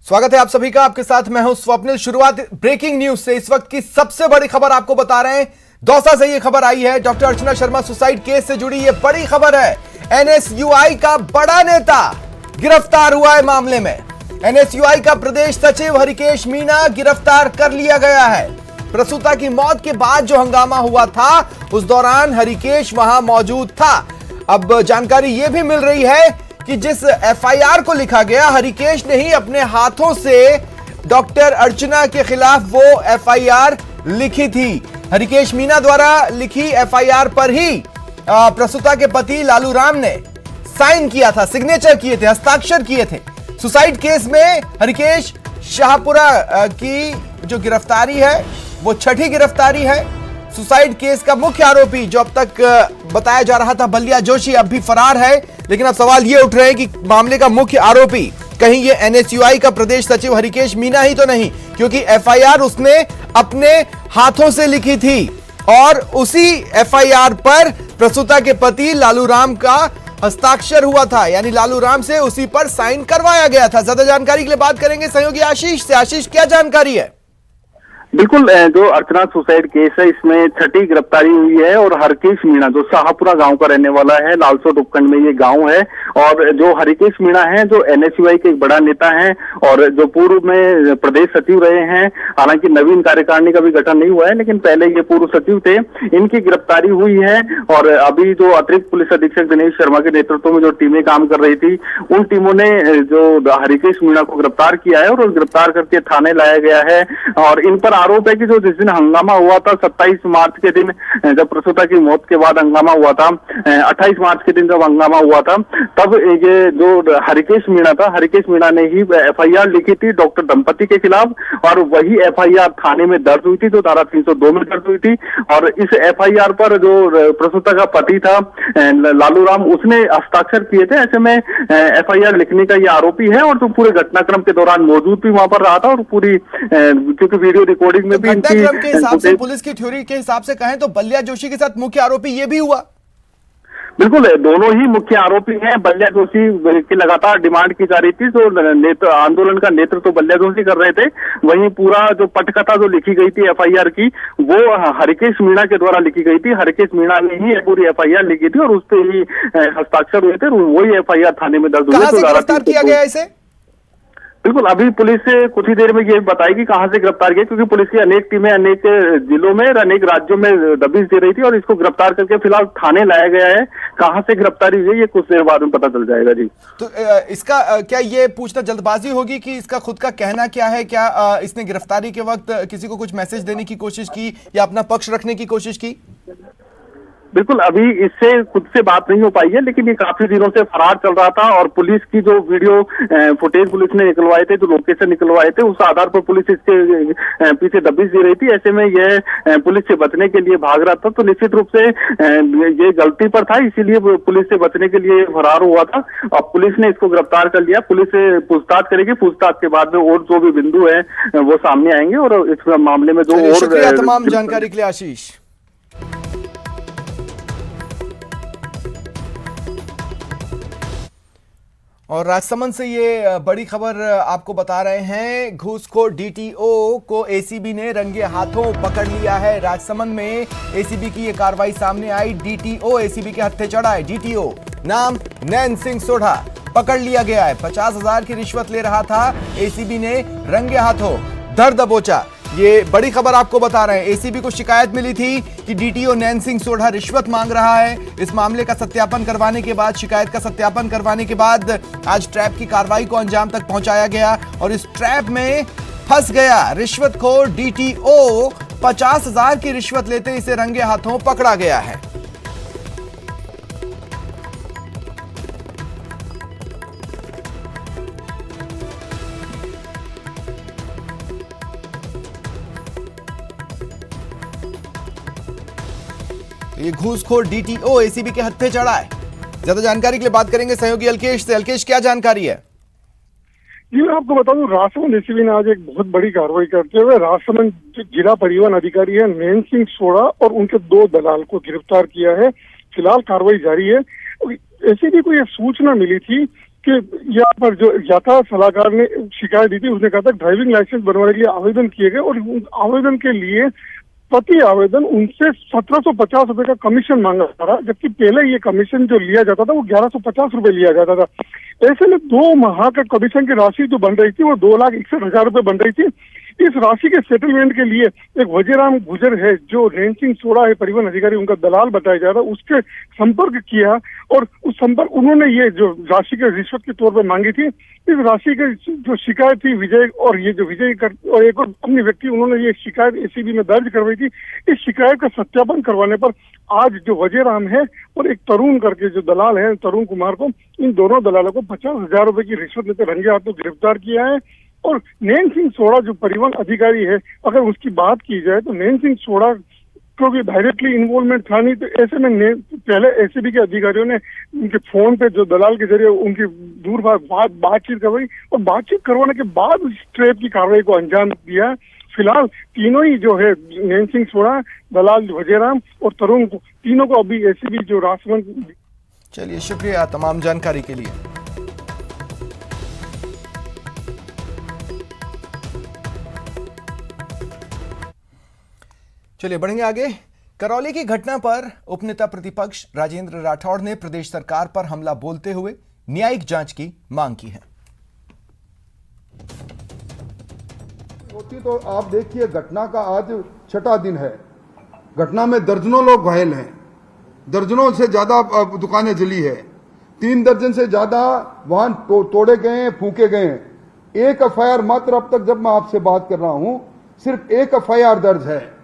स्वागत है आप सभी का। आपके साथ मैं हूं स्वप्निल। शुरुआत ब्रेकिंग न्यूज से। इस वक्त की सबसे बड़ी खबर आपको बता रहे हैं। दौसा से ये खबर आई है। Doctor Archana Sharma suicide case से जुड़ी ये बड़ी खबर है। एनएसयूआई का बड़ा नेता गिरफ्तार हुआ है मामले में। एनएसयूआई का प्रदेश सचिव हरिकेश मीणा गिरफ्तार कर लिया गया है। प्रसूता की मौत के बाद जो हंगामा हुआ था उस दौरान हरिकेश वहां मौजूद था। अब जानकारी यह भी मिल रही है कि जिस एफआईआर को लिखा गया, हरिकेश ने ही अपने हाथों से डॉक्टर अर्चना के खिलाफ वो एफआईआर लिखी थी। हरिकेश मीणा द्वारा लिखी एफआईआर पर ही प्रसूता के पति लालू राम ने साइन किया था, सिग्नेचर किए थे, हस्ताक्षर किए थे। सुसाइड केस में हरिकेश शाहपुरा की जो गिरफ्तारी है वो छठी गिरफ्तारी है। सुसाइड केस का मुख्य आरोपी जो अब तक बताया जा रहा था बलिया जोशी, अब भी फरार है। लेकिन अब सवाल ये उठ रहे हैं कि मामले का मुख्य आरोपी कहीं ये एनएसयूआई का प्रदेश सचिव हरिकेश मीणा ही तो नहीं, क्योंकि एफआईआर उसने अपने हाथों से लिखी थी और उसी एफआईआर पर प्रसूता के पति लालू राम का हस्ताक्षर हुआ था, यानी लालू राम से उसी पर साइन करवाया गया था। ज्यादा जानकारी के लिए बात करेंगे सहयोगी आशीष से। आशीष, क्या जानकारी है? बिल्कुल, जो अर्चना सुसाइड केस है इसमें छठी गिरफ्तारी हुई है और हरिकेश मीणा जो शाहपुरा गांव का रहने वाला है, लालसोट उपखंड में ये गांव है। और जो हरिकेश मीणा है जो एनएसयूआई के एक बड़ा नेता हैं और जो पूर्व में प्रदेश सचिव रहे हैं। हालांकि नवीन कार्यकारिणी का भी गठन नहीं हुआ है, लेकिन पहले ये पूर्व सचिव थे। इनकी गिरफ्तारी हुई है और अभी जो अतिरिक्त पुलिस अधीक्षक दिनेश शर्मा के नेतृत्व में जो टीमें काम कर रही थी, उन टीमों ने जो हरिकेश मीणा को गिरफ्तार किया है और गिरफ्तार करके थाने लाया गया है। और इन पर आरोप है कि जो जिस दिन हंगामा हुआ था 27 मार्च के दिन, जब प्रसूता की मौत के बाद हंगामा हुआ था, 28 मार्च के दिन जब हंगामा हुआ था, तब ये जो हरिकेश मीणा था, हरिकेश मीणा ने ही एफआईआर लिखी थी डॉक्टर दंपति के खिलाफ और वही एफआईआर थाने में दर्ज हुई थी, जो धारा 302 में दर्ज हुई थी। और इस एफआईआर पर जो प्रसूता का पति था लालू राम, उसने हस्ताक्षर किए थे। ऐसे में एफआईआर लिखने का ये आरोपी है और जो पूरे घटनाक्रम के दौरान मौजूद भी वहां पर रहा था और पूरी क्योंकि वीडियो रिकॉर्डिंग में भी घटनाक्रम के हिसाब से, पुलिस की थ्योरी के हिसाब से कहें तो बलिया जोशी के साथ मुख्य आरोपी ये भी हुआ। बिल्कुल, दोनों ही मुख्य आरोपी हैं। बलिया जोशी की लगातार डिमांड की जा रही थी, जो आंदोलन का नेतृत्व तो बलिया जोशी कर रहे थे, वहीं पूरा जो पटकथा जो लिखी गई थी एफआईआर की, वो हरिकेश मीणा के द्वारा लिखी गई थी। हरिकेश मीणा ने ही पूरी एफआईआर लिखी थी और उस पर ही हस्ताक्षर हुए थे। वही एफआईआर थाने में दर्ज हुई। कहां से गिरफ्तार किया गया इसे? बिल्कुल, अभी पुलिस से कुछ ही देर में ये बताएगी कहां से गिरफ्तार किया, क्योंकि पुलिस की अनेक टीमें अनेक जिलों में और अनेक राज्यों में दबिश दे रही थी और इसको गिरफ्तार करके फिलहाल थाने लाया गया है। कहां से गिरफ्तारी हुई ये कुछ देर बाद में पता चल जाएगा जी। तो इसका क्या ये पूछना जल्दबाजी होगी कि इसका खुद का कहना क्या है? क्या इसने गिरफ्तारी के वक्त किसी को कुछ मैसेज देने की कोशिश की या अपना पक्ष रखने की कोशिश की? बिल्कुल, अभी इससे खुद से बात नहीं हो पाई है, लेकिन ये काफी दिनों से फरार चल रहा था और पुलिस की जो वीडियो फुटेज पुलिस ने निकलवाए थे, जो लोकेशन निकलवाए थे, उस आधार पर पुलिस इसके पीछे दबिश दे रही थी। ऐसे में यह पुलिस से बचने के लिए भाग रहा था, तो निश्चित रूप से ये गलती पर था, इसीलिए पुलिस से बचने के लिए फरार हुआ था। अब पुलिस ने इसको गिरफ्तार कर लिया। पुलिस से पूछताछ करेगी, पूछताछ के बाद में और जो भी बिंदु है वो सामने आएंगे और इस मामले में जो और तमाम जानकारी के लिए आशीष। और राजसमंद से ये बड़ी खबर आपको बता रहे हैं। घूसखोर डीटीओ को एसीबी ने रंगे हाथों पकड़ लिया है। राजसमंद में एसीबी की ये कार्रवाई सामने आई। डीटीओ एसीबी के हत्थे चढ़ा है। डीटीओ नाम नैन सिंह सोढ़ा पकड़ लिया गया है। 50,000 की रिश्वत ले रहा था। एसीबी ने रंगे हाथों धर दबोचा। ये बड़ी खबर आपको बता रहे हैं। एसीबी को शिकायत मिली थी कि डीटीओ नैन सिंह सोढ़ा रिश्वत मांग रहा है। इस मामले का सत्यापन करवाने के बाद, शिकायत का सत्यापन करवाने के बाद आज ट्रैप की कार्रवाई को अंजाम तक पहुंचाया गया और इस ट्रैप में फंस गया रिश्वतखोर डीटीओ। 50,000 की रिश्वत लेते इसे रंगे हाथों पकड़ा गया है। ये घूसखोर डीटीओ एसीबी के हत्थे चढ़ा है। ज्यादा जानकारी के लिए बात करेंगे सहयोगी अल्केश से। अल्केश, क्या जानकारी है? जी, मैं आपको बता दूं, राजसमंद एसीबी ने आज एक बहुत बड़ी कार्रवाई करते हुए राजसमंद जिला परिवहन अधिकारी है नैन सिंह सोढ़ा और उनके 2 दलाल को गिरफ्तार किया है। फिलहाल कार्रवाई जारी है। एसीबी को यह सूचना मिली थी कि यहाँ पर जो यातायात सलाहकार ने शिकायत दी थी, उसने कहा था ड्राइविंग लाइसेंस बनवाने के लिए आवेदन किए गए और उस आवेदन के लिए प्रति आवेदन उनसे 1750 रुपए का कमीशन मांगा जा रहा, जबकि पहले ये कमीशन जो लिया जाता था वो 1150 रुपए लिया जाता था। ऐसे में 2 माह का कमीशन की राशि जो बन रही थी वो 2,61,000 रुपए बन रही थी। इस राशि के सेटलमेंट के लिए एक वजीराम गुजर है जो रेंज सिंह सोड़ा है परिवहन अधिकारी, उनका दलाल बताया जा रहा है, उसके संपर्क किया और उस संपर्क उन्होंने ये जो राशि के रिश्वत के तौर पर मांगी थी, इस राशि की जो शिकायत थी विजय और ये जो विजय और एक और अन्य व्यक्ति, उन्होंने ये शिकायत एसीबी में दर्ज करवाई थी। इस शिकायत का सत्यापन करवाने पर आज जो वजीराम है और एक तरुण करके जो दलाल है तरुण कुमार को, इन दोनों दलालों को 50,000 रुपए की रिश्वत लेते रंगे हाथों गिरफ्तार किया है। और नैन सिंह सोड़ा जो परिवहन अधिकारी है, अगर उसकी बात की जाए तो नैन सिंह सोड़ा को भी डायरेक्टली इन्वॉल्वमेंट था नहीं, तो ऐसे में पहले एसीबी के अधिकारियों ने उनके फोन पे जो दलाल के जरिए उनकी दूर बातचीत करवाई और बातचीत करवाने के बाद इस ट्रेप की कार्रवाई को अंजाम दिया। फिलहाल तीनों ही जो है नैन सिंह सोड़ा, दलाल वजीराम और तरुण को, तीनों को अभी एसीबी जो राजमंत्री। चलिए, शुक्रिया तमाम जानकारी के लिए। चलिए बढ़ेंगे आगे। करौली की घटना पर उपनेता प्रतिपक्ष राजेंद्र राठौड़ ने प्रदेश सरकार पर हमला बोलते हुए न्यायिक जांच की मांग की है। होती तो आप देखिए, घटना का आज 6वां दिन है। घटना में दर्जनों लोग घायल हैं, दर्जनों से ज्यादा दुकानें जली है, 3 दर्जन से ज्यादा वाहन तोड़े गए हैं, फूके गए हैं। एक एफआईआर मात्र अब तक जब मैं आपसे बात कर रहा हूं, सिर्फ एक एफआईआर दर्ज है।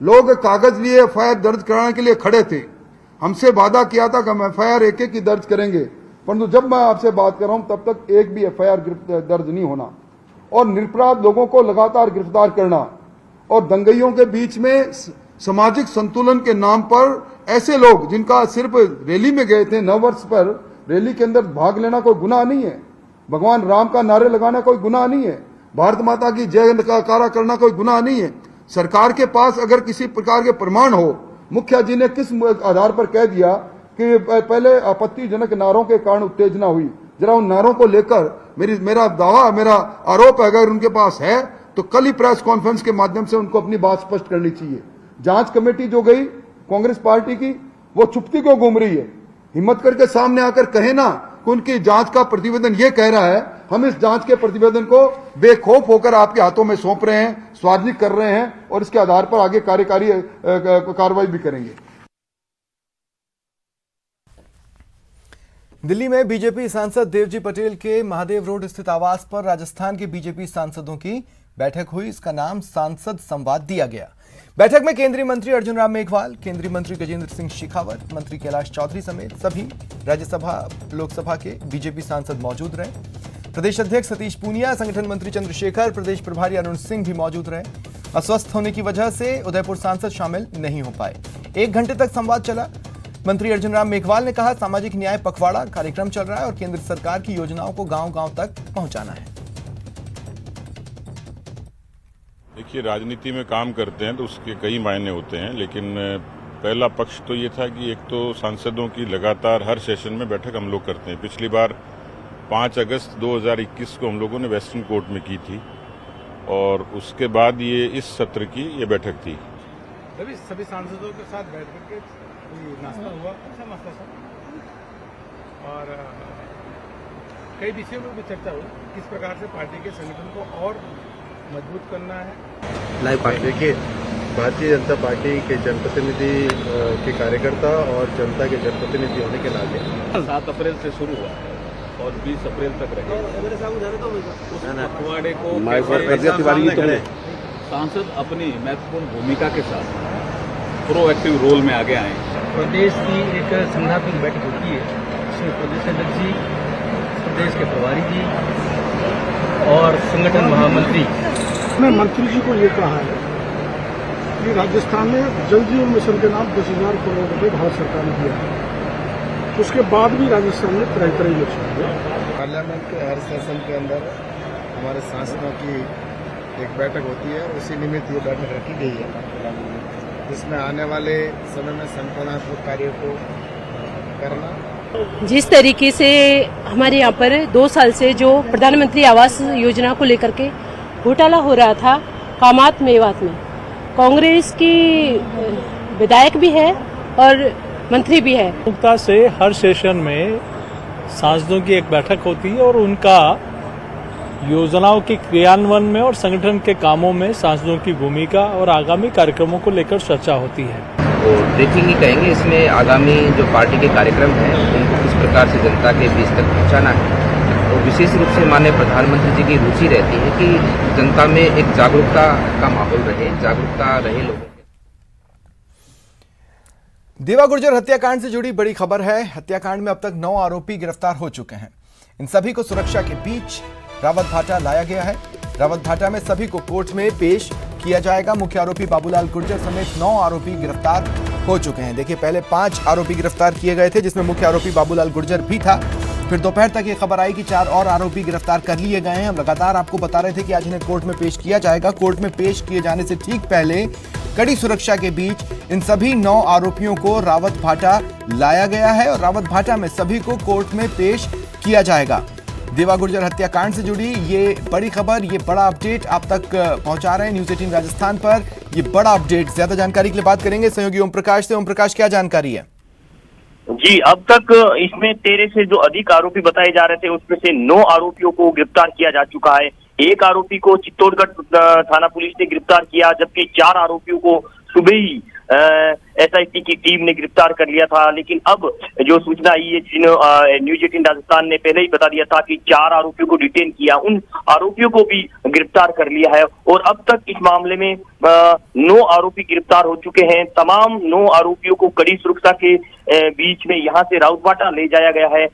लोग कागज लिए एफआईआर दर्ज कराने के लिए खड़े थे। हमसे वादा किया था कि हम एफआईआर एक ही दर्ज करेंगे, परंतु जब मैं आपसे बात कर रहा हूं तब तक एक भी एफआईआर दर्ज नहीं होना और निरपराध लोगों को लगातार गिरफ्तार करना और दंगइयों के बीच में सामाजिक संतुलन के नाम पर ऐसे लोग जिनका सिर्फ रैली में गए थे, नववर्ष पर रैली के अंदर भाग लेना कोई गुनाह नहीं है, भगवान राम का नारे लगाना कोई गुनाह नहीं है, भारत माता की जय जयकारा करना कोई गुनाह नहीं है। सरकार के पास अगर किसी प्रकार के प्रमाण हो, मुखिया जी ने किस आधार पर कह दिया कि पहले आपत्तिजनक नारों के कारण उत्तेजना हुई, जरा उन नारों को लेकर मेरा दावा, मेरा आरोप अगर उनके पास है तो कल ही प्रेस कॉन्फ्रेंस के माध्यम से उनको अपनी बात स्पष्ट करनी चाहिए। जांच कमेटी जो गई कांग्रेस पार्टी की, वो चुप्पी को घूम रही है। हिम्मत करके सामने आकर कहे ना कि उनकी जांच का प्रतिवेदन ये कह रहा है, हम इस जांच के प्रतिवेदन को बेखौफ होकर आपके हाथों में सौंप रहे हैं, सार्वजनिक कर रहे हैं और इसके आधार पर आगे कार्यकारी कार्रवाई भी करेंगे। दिल्ली में बीजेपी सांसद देवजी पटेल के महादेव रोड स्थित आवास पर राजस्थान के बीजेपी सांसदों की बैठक हुई। इसका नाम सांसद संवाद दिया गया। बैठक में केंद्रीय मंत्री अर्जुन राम मेघवाल, केंद्रीय मंत्री गजेंद्र सिंह शेखावत, मंत्री कैलाश चौधरी समेत सभी राज्यसभा लोकसभा के बीजेपी सांसद मौजूद रहे। प्रदेश अध्यक्ष सतीश पूनिया, संगठन मंत्री चंद्रशेखर, प्रदेश प्रभारी अरुण सिंह भी मौजूद रहे। अस्वस्थ होने की वजह से उदयपुर सांसद शामिल नहीं हो पाए। 1 घंटे तक संवाद चला। मंत्री अर्जुन राम मेघवाल ने कहा, सामाजिक न्याय पखवाड़ा कार्यक्रम चल रहा है और केंद्र सरकार की योजनाओं को गांव-गांव तक पहुंचाना है। देखिए, राजनीति में काम करते हैं तो उसके कई मायने होते हैं, लेकिन पहला पक्ष तो ये था कि एक तो सांसदों की लगातार हर सेशन में बैठक हम लोग करते हैं। पिछली बार 5 अगस्त 2021 को हम लोगों ने वेस्टर्न कोर्ट में की थी और उसके बाद ये इस सत्र की ये बैठक थी। सभी सांसदों के साथ बैठ करके नाश्ता हुआ, अच्छा नाश्ता था और कई विषयों पर भी चर्चा हुई, किस प्रकार से पार्टी के संगठन को और मजबूत करना है। लाइव पार्टी देखिए, भारतीय जनता पार्टी के जनप्रतिनिधि के कार्यकर्ता और जनता के जनप्रतिनिधि होने के नाते 7 अप्रैल से शुरू हुआ है और 20 अप्रैल तक रहे। उस पखवाड़े को सांसद अपनी महत्वपूर्ण भूमिका के साथ प्रोएक्टिव रोल में आगे आए। प्रदेश की एक संगठनात्मक बैठक होती है, इसमें प्रदेश अध्यक्ष जी, प्रदेश के प्रभारी जी और संगठन महामंत्री। मैं मंत्री जी को ये कहा है कि राजस्थान में जल जीवन मिशन के नाम 10,000 करोड़ रुपए भारत सरकार ने दिया है, उसके बाद भी राजस्थान में तरह इलेक्शन हुआ। पार्लियामेंट के हर सेशन के अंदर हमारे सांसदों की एक बैठक होती है, उसी निमित्त ये बैठक रखी गई है, जिसमें आने वाले समय में संगठनात्मक कार्यों को करना जिस तरीके से हमारे यहाँ पर 2 साल से जो प्रधानमंत्री आवास योजना को लेकर के घोटाला हो रहा था कामात मेवात में, कांग्रेस की विधायक भी है और मंत्री भी है। मुक्ता से हर सेशन में सांसदों की एक बैठक होती है और उनका योजनाओं के क्रियान्वयन में और संगठन के कामों में सांसदों की भूमिका और आगामी कार्यक्रमों को लेकर चर्चा होती है। तो ब्रीफिंग ही कहेंगे, इसमें आगामी जो पार्टी के कार्यक्रम हैं उनको किस प्रकार से जनता के बीच तक पहुंचाना है। तो विशेष रूप से माननीय प्रधानमंत्री जी की रुचि रहती है कि जनता में एक जागरूकता का माहौल रहे, जागरूकता रहे लोगों में। देवा गुर्जर हत्याकांड से जुड़ी बड़ी खबर है। हत्याकांड में अब तक 9 आरोपी गिरफ्तार हो चुके हैं। इन सभी को सुरक्षा के बीच रावत भाटा लाया गया है। रावत भाटा में सभी को कोर्ट में पेश किया जाएगा। मुख्य आरोपी बाबूलाल गुर्जर समेत 9 आरोपी गिरफ्तार हो चुके हैं। देखिए, पहले 5 आरोपी गिरफ्तार किए गए थे, जिसमें मुख्य आरोपी बाबूलाल गुर्जर भी था। फिर दोपहर तक ये खबर आई कि 4 और आरोपी गिरफ्तार कर लिए गए हैं। हम लगातार आपको बता रहे थे कि आज इन्हें कोर्ट में पेश किया जाएगा। कोर्ट में पेश किए जाने से ठीक पहले कड़ी सुरक्षा के बीच इन सभी 9 आरोपियों को रावत भाटा लाया गया है और रावत भाटा में सभी को कोर्ट में पेश किया जाएगा। देवा गुर्जर हत्याकांड से जुड़ी ये बड़ी खबर, ये बड़ा अपडेट आप तक पहुंचा रहे हैं न्यूज़ 18 राजस्थान पर। ये बड़ा अपडेट, ज्यादा जानकारी के लिए बात करेंगे सहयोगी ओम प्रकाश से। ओम प्रकाश, क्या जानकारी है? जी, अब तक इसमें 13 से जो अधिक आरोपी बताए जा रहे थे उसमें से 9 आरोपियों को गिरफ्तार किया जा चुका है। 1 आरोपी को चित्तौड़गढ़ थाना पुलिस ने गिरफ्तार किया, जबकि 4 आरोपियों को सुबह ही एसआईटी की टीम ने गिरफ्तार कर लिया था। लेकिन अब जो सूचना आई है, न्यूज़ 18 राजस्थान ने पहले ही बता दिया था कि 4 आरोपियों को डिटेन किया, उन आरोपियों को भी गिरफ्तार कर लिया है और अब तक इस मामले में 9 आरोपी गिरफ्तार हो चुके हैं। तमाम 9 आरोपियों को कड़ी सुरक्षा के बीच में यहाँ से राउतबाटा ले जाया गया है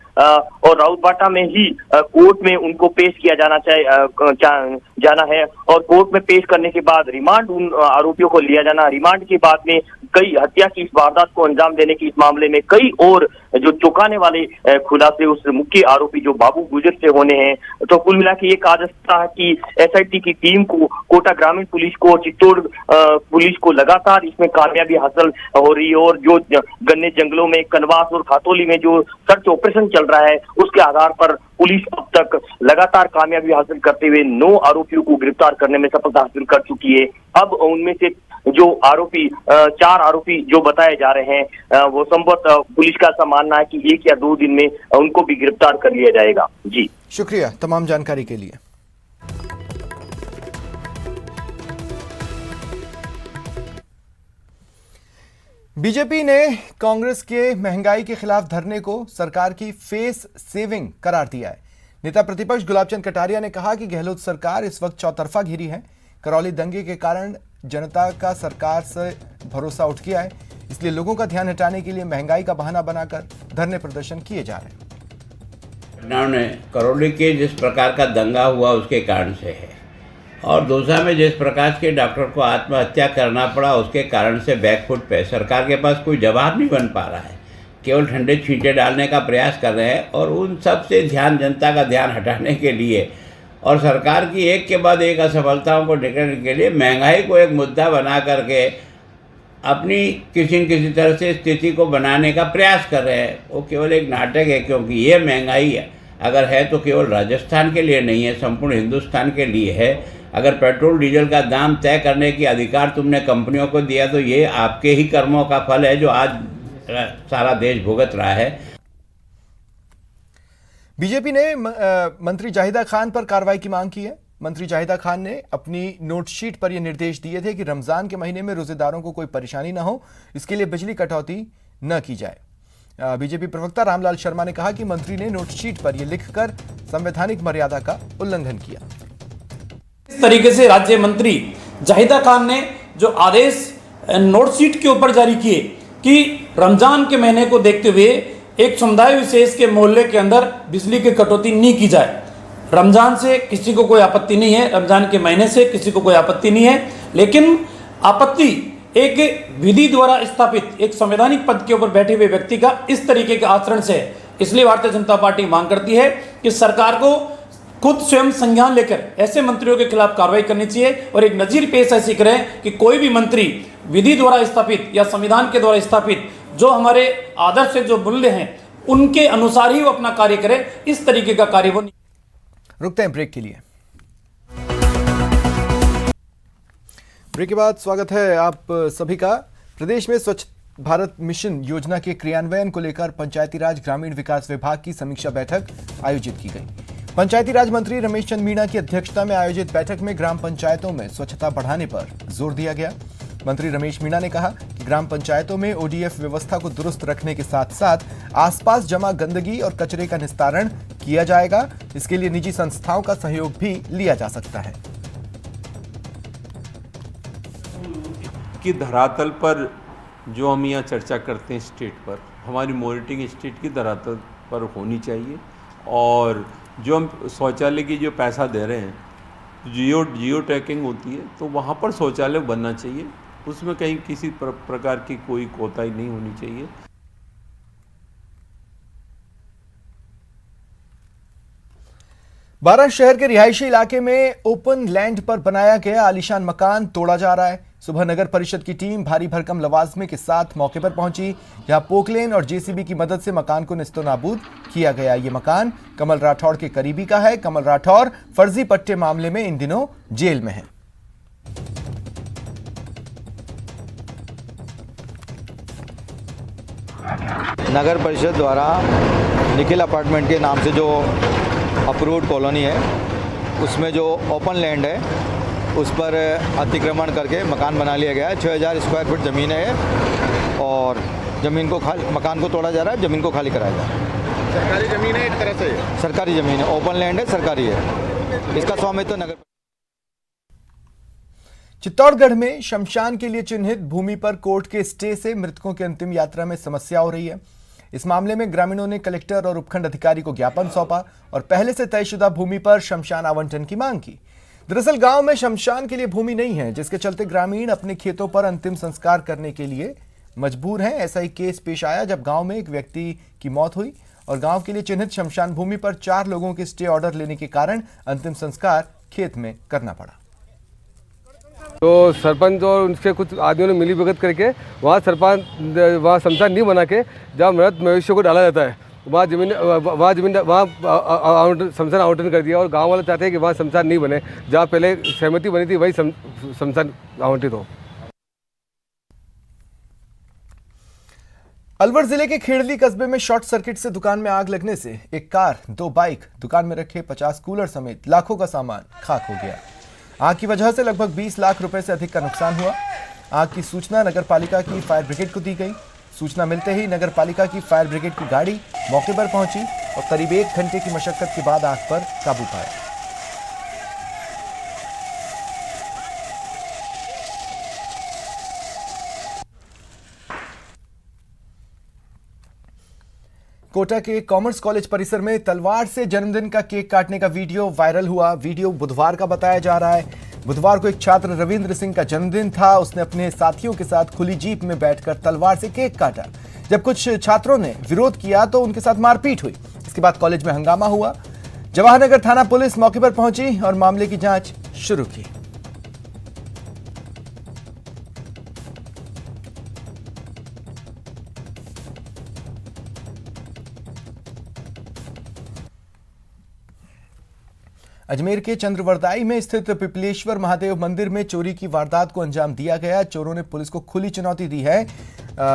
और राउतबाटा में ही कोर्ट में उनको पेश किया जाना है और कोर्ट में पेश करने के बाद रिमांड उन आरोपियों को लिया जाना। रिमांड के बाद में कई हत्या की इस वारदात को अंजाम देने की इस मामले में कई और जो चौंकाने वाले खुलासे उस मुख्य आरोपी जो बाबू गुर्जर से होने हैं। तो कुल मिला के ये कहा जा सकता है कि एसआईटी की टीम को, कोटा ग्रामीण पुलिस को, चित्तौड़ पुलिस को लगातार इसमें कामयाबी हासिल हो रही है और जो गन्ने जंगलों में, कनवास और खातौली में जो सर्च ऑपरेशन चल रहा है उसके आधार पर पुलिस अब तक लगातार कामयाबी हासिल करते हुए 9 आरोपियों को गिरफ्तार करने में सफलता हासिल कर चुकी है। अब उनमें से जो आरोपी 4 आरोपी जो बताए जा रहे हैं वो संभवत पुलिस का ऐसा मानना है कि 1 या 2 दिन में उनको भी गिरफ्तार कर लिया जाएगा। जी, शुक्रिया तमाम जानकारी के लिए। बीजेपी ने कांग्रेस के महंगाई के खिलाफ धरने को सरकार की फेस सेविंग करार दिया है। नेता प्रतिपक्ष गुलाबचंद कटारिया ने कहा कि गहलोत सरकार इस वक्त चौतरफा घिरी है। करौली दंगे के कारण जनता का सरकार से भरोसा उठ गया है, इसलिए लोगों का ध्यान हटाने के लिए महंगाई का बहाना बनाकर धरने प्रदर्शन किए जा रहे हैं। करौली के जिस प्रकार का दंगा हुआ उसके कारण से है और दौसा में जिस प्रकार के डॉक्टर को आत्महत्या करना पड़ा उसके कारण से बैकफुट पे सरकार के पास कोई जवाब नहीं बन पा रहा है, केवल ठंडे छींटे डालने का प्रयास कर रहे हैं और उन सब से ध्यान, जनता का ध्यान हटाने के लिए और सरकार की एक के बाद एक असफलताओं को ढकने के लिए महंगाई को एक मुद्दा बना करके अपनी किसी न किसी तरह से स्थिति को बनाने का प्रयास कर रहे हैं। वो केवल एक नाटक है, क्योंकि ये महंगाई है अगर है तो केवल राजस्थान के लिए नहीं है, संपूर्ण हिंदुस्तान के लिए है। अगर पेट्रोल डीजल का दाम तय करने की अधिकार तुमने कंपनियों को दिया तो ये आपके ही कर्मों का फल है जो आज सारा देश भुगत रहा है। बीजेपी ने मंत्री जाहिदा खान पर कार्रवाई की मांग की है। मंत्री जाहिदा खान ने अपनी नोटशीट पर यह निर्देश दिए थे कि रमजान के महीने में रोजेदारों को कोई परेशानी न हो, इसके लिए बिजली कटौती न की जाए। बीजेपी प्रवक्ता रामलाल शर्मा ने कहा कि मंत्री ने नोटशीट पर यह लिखकर संवैधानिक मर्यादा का उल्लंघन किया। इस तरीके से राज्य मंत्री जाहिदा खान ने जो आदेश नोटशीट के ऊपर जारी किए कि रमजान के महीने को देखते हुए एक समुदाय विशेष के मोहल्ले के अंदर बिजली की कटौती नहीं की जाए। रमजान से किसी को कोई आपत्ति नहीं है, रमजान के महीने से किसी को कोई आपत्ति नहीं है, लेकिन आपत्ति एक विधि द्वारा स्थापित एक संवैधानिक पद के ऊपर बैठे हुए व्यक्ति का इस तरीके के आचरण से है। इसलिए भारतीय जनता पार्टी मांग करती है कि सरकार को खुद स्वयं संज्ञान लेकर ऐसे मंत्रियों के खिलाफ कार्रवाई करनी चाहिए और एक नजीर पेश ऐसी करें कि कोई भी मंत्री विधि द्वारा स्थापित या संविधान के द्वारा स्थापित जो हमारे आदर्श से जो मूल्य हैं उनके अनुसार ही वो अपना कार्य करे। इस तरीके का कार्य वो नहीं। रुकते हैं ब्रेक के लिए। ब्रेक के बाद स्वागत है आप सभी का। प्रदेश में स्वच्छ भारत मिशन योजना के क्रियान्वयन को लेकर पंचायती राज ग्रामीण विकास विभाग की समीक्षा बैठक आयोजित की गई। पंचायती राज मंत्री रमेश चंद मीणा की अध्यक्षता में आयोजित बैठक में ग्राम पंचायतों में स्वच्छता बढ़ाने पर जोर दिया गया। मंत्री रमेश मीणा ने कहा कि ग्राम पंचायतों में ओडीएफ व्यवस्था को दुरुस्त रखने के साथ साथ आसपास जमा गंदगी और कचरे का निस्तारण किया जाएगा। इसके लिए निजी संस्थाओं का सहयोग भी लिया जा सकता है। कि धरातल पर जो हम यहाँ चर्चा करते हैं स्टेट पर, हमारी मॉनिटरिंग स्टेट की धरातल पर होनी चाहिए। और जो हम शौचालय की जो पैसा दे रहे हैं, जियो टैगिंग होती है, तो वहाँ पर शौचालय बनना चाहिए। उसमें कहीं किसी प्रकार की कोई कोताही नहीं होनी चाहिए। बारां शहर के रिहायशी इलाके में ओपन लैंड पर बनाया गया आलीशान मकान तोड़ा जा रहा है। सुबह नगर परिषद की टीम भारी भरकम लवाजमे के साथ मौके पर पहुंची। यहां पोकलेन और जेसीबी की मदद से मकान को नेस्तनाबूद किया गया। ये मकान कमल राठौड़ के करीबी का है। कमल राठौड़ फर्जी पट्टे मामले में इन दिनों जेल में है। नगर परिषद द्वारा निखिल अपार्टमेंट के नाम से जो अप्रूव्ड कॉलोनी है, उसमें जो ओपन लैंड है उस पर अतिक्रमण करके मकान बना लिया गया है। 6000 स्क्वायर फीट ज़मीन है और ज़मीन को मकान को तोड़ा जा रहा है, ज़मीन को खाली कराया जा रहा है। सरकारी ज़मीन है, एक तरह से सरकारी ज़मीन है, ओपन लैंड है, सरकारी है। इसका स्वामित्व नगर। चित्तौड़गढ़ में शमशान के लिए चिन्हित भूमि पर कोर्ट के स्टे से मृतकों की अंतिम यात्रा में समस्या हो रही है। इस मामले में ग्रामीणों ने कलेक्टर और उपखंड अधिकारी को ज्ञापन सौंपा और पहले से तयशुदा भूमि पर शमशान आवंटन की मांग की। दरअसल गांव में शमशान के लिए भूमि नहीं है, जिसके चलते ग्रामीण अपने खेतों पर अंतिम संस्कार करने के लिए मजबूर हैं। ऐसा ही केस पेश आया जब गांव में एक व्यक्ति की मौत हुई और गांव के लिए चिन्हित शमशान भूमि पर 4 लोगों के स्टे ऑर्डर लेने के कारण अंतिम संस्कार खेत में करना पड़ा। तो सरपंच और उनके कुछ आदमियों ने मिली भगत करके वहाँ शमशान नहीं बना के जहाँ मृत मवेशियों को डाला जाता है, वहाँ शमशान आवंटन कर दिया। और गांव वाले चाहते हैं कि वहाँ शमशान नहीं बने, जहाँ पहले सहमति बनी थी वही शमशान आवंटित हो। अलवर जिले के खेड़ली कस्बे में शॉर्ट सर्किट से दुकान में आग लगने से एक कार, 2 बाइक, दुकान में रखे 50 कूलर समेत लाखों का सामान खाक हो गया। आग की वजह से लगभग 20 लाख रुपए से अधिक का नुकसान हुआ। आग की सूचना नगर पालिका की फायर ब्रिगेड को दी गई। सूचना मिलते ही नगर पालिका की फायर ब्रिगेड की गाड़ी मौके पर पहुंची और करीब 1 घंटे की मशक्कत के बाद आग पर काबू पाया। कोटा के कॉमर्स कॉलेज परिसर में तलवार से जन्मदिन का केक काटने का वीडियो वायरल हुआ। वीडियो बुधवार का बताया जा रहा है। बुधवार को एक छात्र रविंद्र सिंह का जन्मदिन था। उसने अपने साथियों के साथ खुली जीप में बैठकर तलवार से केक काटा। जब कुछ छात्रों ने विरोध किया तो उनके साथ मारपीट हुई। इसके बाद कॉलेज में हंगामा हुआ। जवाहरनगर थाना पुलिस मौके पर पहुंची और मामले की जांच शुरू की। अजमेर के चंद्रवरदाई में स्थित पिपलेश्वर महादेव मंदिर में चोरी की वारदात को अंजाम दिया गया। चोरों ने पुलिस को खुली चुनौती दी है।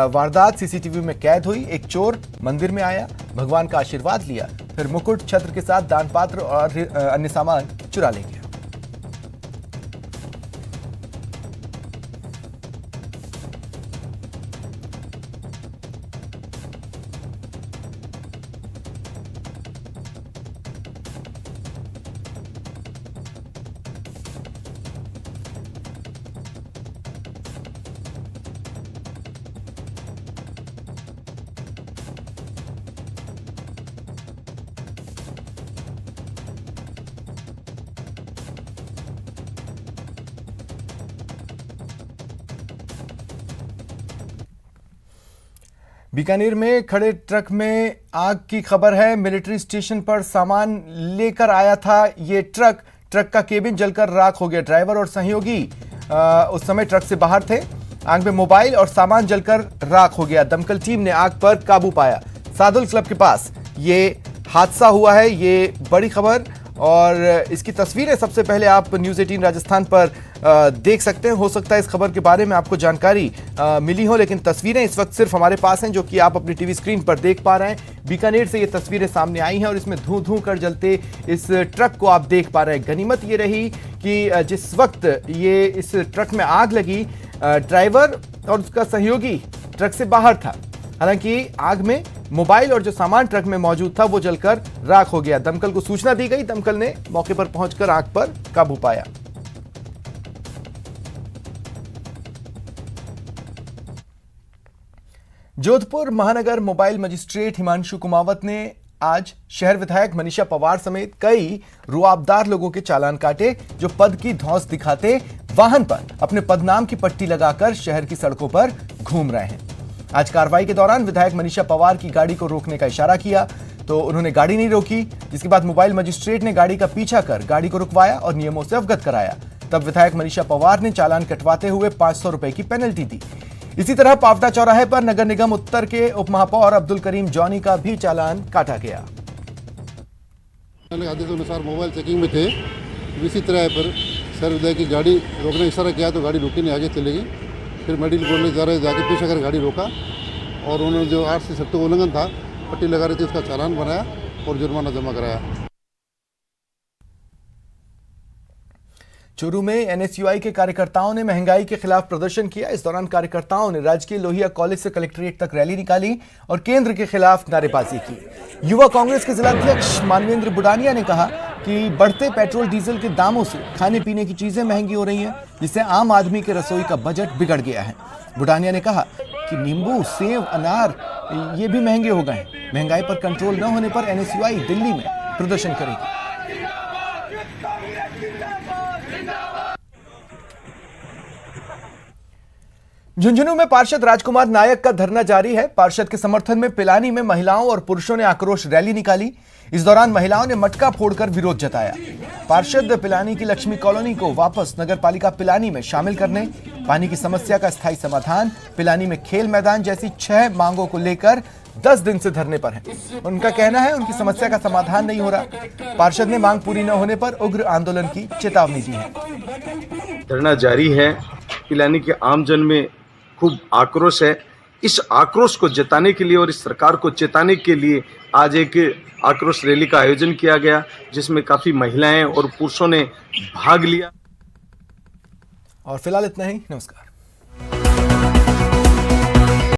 वारदात सीसीटीवी में कैद हुई। एक चोर मंदिर में आया, भगवान का आशीर्वाद लिया, फिर मुकुट छत्र के साथ दान पात्र और अन्य सामान चुरा ले गया। बीकानेर में खड़े ट्रक में आग की खबर है। मिलिट्री स्टेशन पर सामान लेकर आया था ये ट्रक का केबिन जलकर राख हो गया। ड्राइवर और सहयोगी उस समय ट्रक से बाहर थे। आग में मोबाइल और सामान जलकर राख हो गया। दमकल टीम ने आग पर काबू पाया। सादुल क्लब के पास ये हादसा हुआ है। ये बड़ी खबर और इसकी तस्वीरें सबसे पहले आप न्यूज़ 18 राजस्थान पर देख सकते हैं। हो सकता है इस खबर के बारे में आपको जानकारी मिली हो, लेकिन तस्वीरें इस वक्त सिर्फ हमारे पास हैं, जो कि आप अपनी टीवी स्क्रीन पर देख पा रहे हैं। बीकानेर से ये तस्वीरें सामने आई हैं और इसमें धूं धूं कर जलते इस ट्रक को आप देख पा रहे हैं। गनीमत ये रही कि जिस वक्त ये इस ट्रक में आग लगी, ड्राइवर और उसका सहयोगी ट्रक से बाहर था। हालांकि आग में मोबाइल और जो सामान ट्रक में मौजूद था वो जलकर राख हो गया। दमकल को सूचना दी गई, दमकल ने मौके पर पहुंचकर आग पर काबू पाया। जोधपुर महानगर मोबाइल मजिस्ट्रेट हिमांशु कुमावत ने आज शहर विधायक मनीषा पवार समेत कई रुआबदार लोगों के चालान काटे, जो पद की धौंस दिखाते वाहन पर अपने पदनाम की पट्टी लगाकर शहर की सड़कों पर घूम रहे हैं। आज कार्रवाई के दौरान विधायक मनीषा पवार की गाड़ी को रोकने का इशारा किया तो उन्होंने गाड़ी नहीं रोकी, जिसके बाद मोबाइल मजिस्ट्रेट ने गाड़ी का पीछा कर गाड़ी को रुकवाया और नियमों से अवगत कराया। तब विधायक मनीषा पवार ने चालान कटवाते हुए 500 रुपए की पेनल्टी दी। इसी तरह पावटा चौराहे पर नगर निगम उत्तर के उप महापौर अब्दुल करीम जॉनी का भी चालान काटा गया। आदेश अनुसार मोबाइल चेकिंग में थे, इसी तरह पर सर विधायक की गाड़ी रोकने इशारा किया तो गाड़ी रुकी नहीं, आगे चली गई। फिर मेडिकल बोलने जा रहे जाके पीछे कर गाड़ी रोका और उन्होंने जो आरसी शर्त का उल्लंघन था, पट्टी लगा रही थी, उसका चालान बनाया और जुर्माना जमा कराया। चूरू में एनएसयूआई के कार्यकर्ताओं ने महंगाई के खिलाफ प्रदर्शन किया। इस दौरान कार्यकर्ताओं ने राजकीय लोहिया कॉलेज से कलेक्ट्रेट तक रैली निकाली और केंद्र के खिलाफ नारेबाजी की। युवा कांग्रेस के जिला अध्यक्ष मानवेंद्र बुडानिया ने कहा कि बढ़ते पेट्रोल डीजल के दामों से खाने पीने की चीजें महंगी हो रही हैं, जिससे आम आदमी के रसोई का बजट बिगड़ गया है। बुडानिया ने कहा कि नींबू, सेव, अनार ये भी महंगे हो गए हैं। महंगाई पर कंट्रोल न होने पर एनएसयूआई दिल्ली में प्रदर्शन करेगी। झुंझुनू में पार्षद राजकुमार नायक का धरना जारी है। पार्षद के समर्थन में पिलानी में महिलाओं और पुरुषों ने आक्रोश रैली निकाली। इस दौरान महिलाओं ने मटका फोड़कर विरोध जताया। पार्षद पिलानी की लक्ष्मी कॉलोनी को वापस नगरपालिका पिलानी में शामिल करने, पानी की समस्या का स्थायी समाधान, पिलानी में खेल मैदान जैसी 6 मांगों को लेकर 10 दिन से धरने पर हैं। उनका कहना है उनकी समस्या का समाधान नहीं हो रहा। पार्षद ने मांग पूरी न होने पर उग्र आंदोलन की चेतावनी दी है। धरना जारी है। पिलानी के आमजन में खूब आक्रोश है। इस आक्रोश को जताने के लिए और इस सरकार को चेताने के लिए आज एक आक्रोश रैली का आयोजन किया गया, जिसमें काफी महिलाएं और पुरुषों ने भाग लिया। और फिलहाल इतना ही। नमस्कार।